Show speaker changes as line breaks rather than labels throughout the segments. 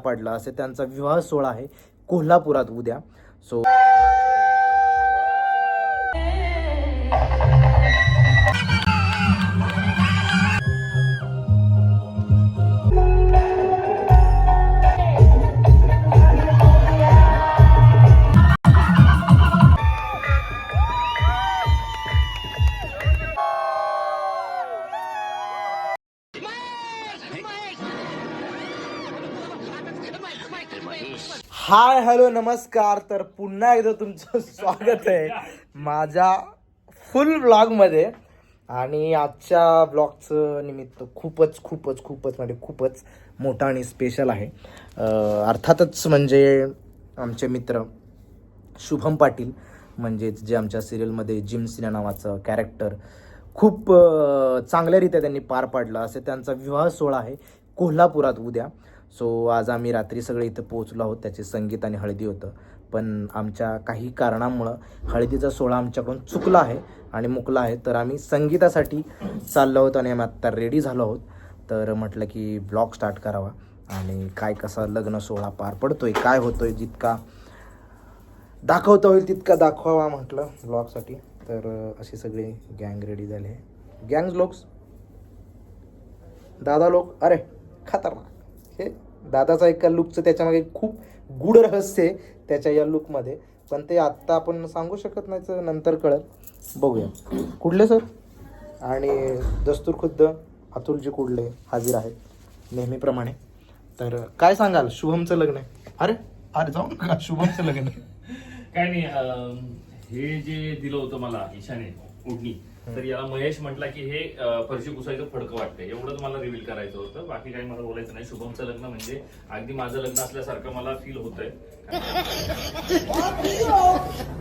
पडला असे त्यांचा विवाह सोहळा आहे कोल्हापुरात उद्या. सो हाय हॅलो नमस्कार. तर पुन्हा एकदा तुमचं स्वागत आहे माझ्या फुल ब्लॉगमध्ये. आणि आजच्या ब्लॉगचं निमित्त खूपच म्हणजे खूपच मोठा आणि स्पेशल आहे. अर्थातच म्हणजे आमचे मित्र शुभम पाटील, म्हणजेच जे आमच्या सिरियलमध्ये जिम सिन्हा नावाचं कॅरेक्टर खूप चांगल्यारीत्या त्यांनी पार पाडलं असे त्यांचा विवाह सोहळा आहे कोल्हापुरात उद्या. सो आज आम्ही रात्री सगळे इथं पोहोचलो आहोत. त्याचे संगीत आणि हळदी होतं, पण आमच्या काही कारणामुळं हळदीचा सोहळा आमच्याकडून चुकला आहे आणि मुकला आहे. तर आम्ही संगीतासाठी चाललो आहोत आणि आम्ही आत्ता रेडी झालो आहोत. तर म्हटलं की ब्लॉग स्टार्ट करावा आणि काय कसा लग्न सोहळा पार पडतोय, काय होतोय, जितका दाखवता होईल तितका दाखवावा म्हटलं ब्लॉगसाठी. तर असे सगळे गँग रेडी झाले. गँग्स लोक्स, दादा लोक, अरे खतरनाक. हे दादाचा एका लुकचं त्याच्यामागे खूप गूढ रहस्य आहे त्याच्या या लुकमध्ये, पण ते आत्ता आपण सांगू शकत नाही, तर नंतर कळत. बघूया कुठले सर. आणि दस्तूर खुद्द अतुलजी कुडले हाजीर आहेत नेहमीप्रमाणे. तर काय सांगाल, शुभमचं लग्न आहे. अरे अरे जाऊ नका, शुभमचं लग्न आहे.
काय नाही, हे जे दिलं होतं मला ईशाने उडणी, तर याला महेश म्हटला की हे फरशी पुसायचं फडकं वाटतंय, एवढंच मला रिव्हील करायचं होतं. बाकी काही मला बोलायचं नाही. शुभमचं लग्न म्हणजे अगदी माझं लग्न असल्यासारखं मला फील होतंय.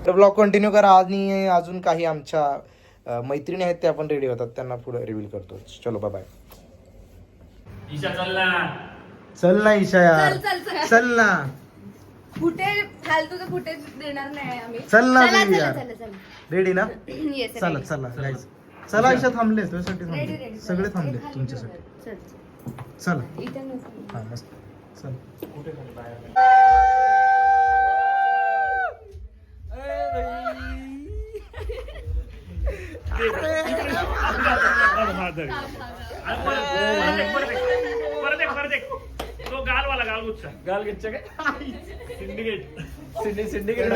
तर ब्लॉग कंटिन्यू करा. आणि अजून काही आमच्या मैत्रिणी आहेत त्या पण रेडी होतात, त्यांना पुढे रिव्हील करतो. चलो बाय.
ईशा चल ना.
चल ना ईशा यार, चल ना.
फुटेज फालतूचं फुटेज देणार नाही आम्ही.
चल ना
चला,
बेबी
चला,
यार.
चला, चला.
रेडी ना.
Yes,
चला
ready.
चला guys. चला ईशा, थांबले तुझ्यासाठी,
Ready,
थांबले
ready.
सगळे थांबले
खाली
तुमच्यासाठी.
चल,
चला
इथं नको.
हा मस्त. चल
परत एक तो गालवाला गालगुच्चा गालगुच्चा काय सिंडिकेट सिंडिकेट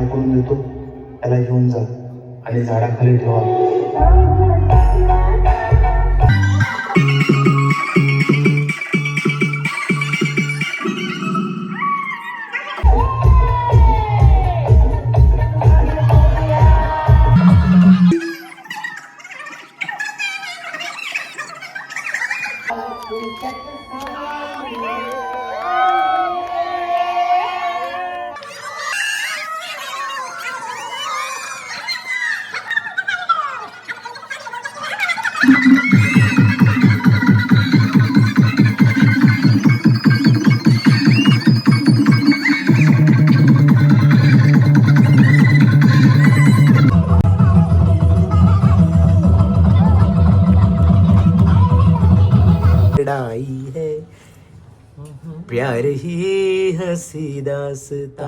करून देतो, त्याला घेऊन जा आणि झाडाखाली ठेवा.
लड़ाई है प्यार ही हंसी दास्तां,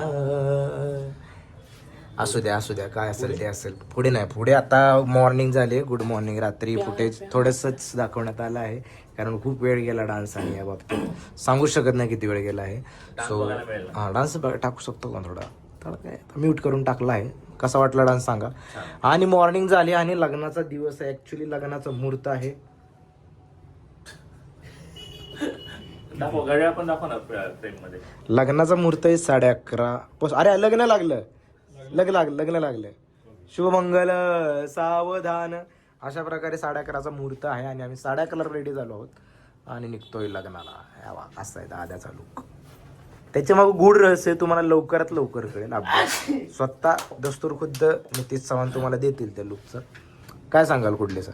असू द्या काय असेल ते असेल. पुढे नाही, पुढे आता मॉर्निंग झाली, गुड मॉर्निंग. रात्री फुटेज थोडंसंच दाखवण्यात आलं आहे कारण खूप वेळ गेला डान्स आणि या बाबतीत सांगू शकत नाही किती वेळ गेला आहे. सो हां, डान्स टाकू शकतो का थोडा, तर काय म्यूट करून टाकला आहे. कसा वाटला डान्स सांगा. आणि मॉर्निंग झाली आणि लग्नाचा दिवस आहे, ऍक्च्युली लग्नाचा मुहूर्त आहे.
घड्याळ पण दाखव ना फ्रेम मध्ये.
लग्नाचा मुहूर्त आहे 11:30. अरे लग्न लागलं. शुभमंगल सावधान अशा प्रकारे 11:30चा मुहूर्त आहे आणि आम्ही 11:30 रेडी झालो आहोत आणि निघतोय लग्नाला. असा आहे दादाचा लुक. त्याच्या मग गूढ रहस्य तुम्हाला लवकरात लवकर कळेल. अपडेट स्वतः दस्तूर खुद्द नितीश चव्हाण तुम्हाला देतील त्या लुकचं. काय सांगाल कुठले सर?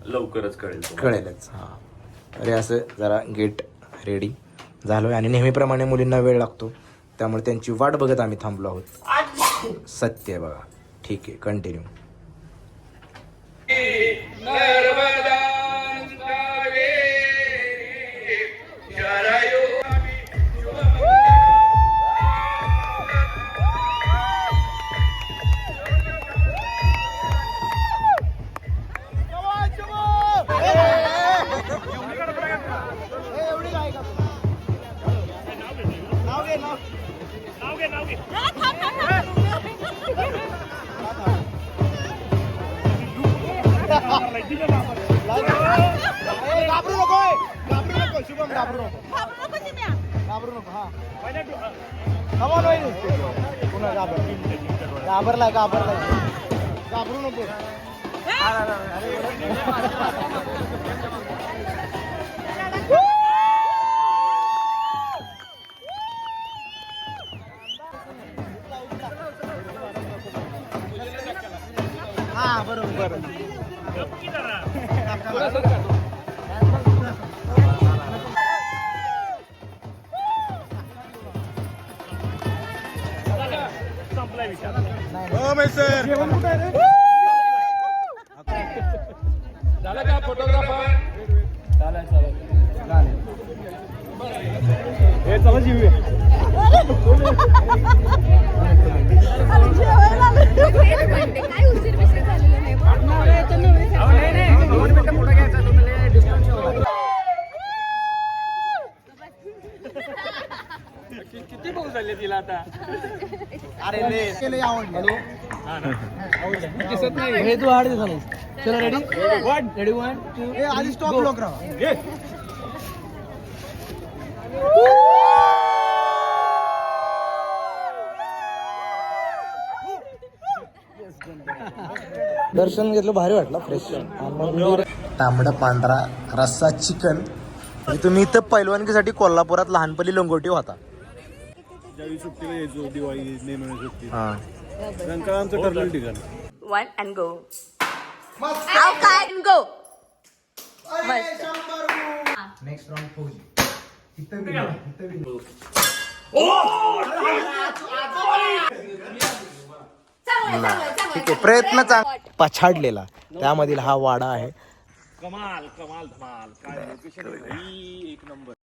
लवकरच
कळेलच. हां, अरे असं जरा गेट रेडी झालोय आणि नेहमीप्रमाणे मुलींना वेळ लागतो त्यामुळे त्यांची वाट बघत आम्ही थांबलो आहोत. सत्य आहे बघा. ठीक आहे, कंटिन्यू. घाबरू नको. हा बरोबर.
झालं का फोटोग्राफर?
हे चला जीवूया.
काय उशीर बिशीर झालेलं नाही.
किती पाऊस झाले तिला आता?
अरे
दिसत नाही. हे तू हाड दिसत. चलो रेडी 1 2
आधी स्टॉप ब्लॉक राहा. दर्शन घेतलं, भारी वाटलं, फ्रेश. तांबडा पांढरा रस्सा चिकन. म्हणजे तुम्ही इथं पैलवानकीसाठी कोल्हापुरात लहानपणी लंगोटी होता.
ज्यावेळी सुट्टीला यायचो, दिवाळी नेहमी सुट्टी,
हा,
नंतर आमचं ठरलेलं ठिकाण.
1 and go. How can go?
Next round फौजी. ठीक आहे, प्रयत्न पछाडलेला. त्यामधील हा वाडा आहे.
कमाल धमाल काय लोकेशन एक नंबर.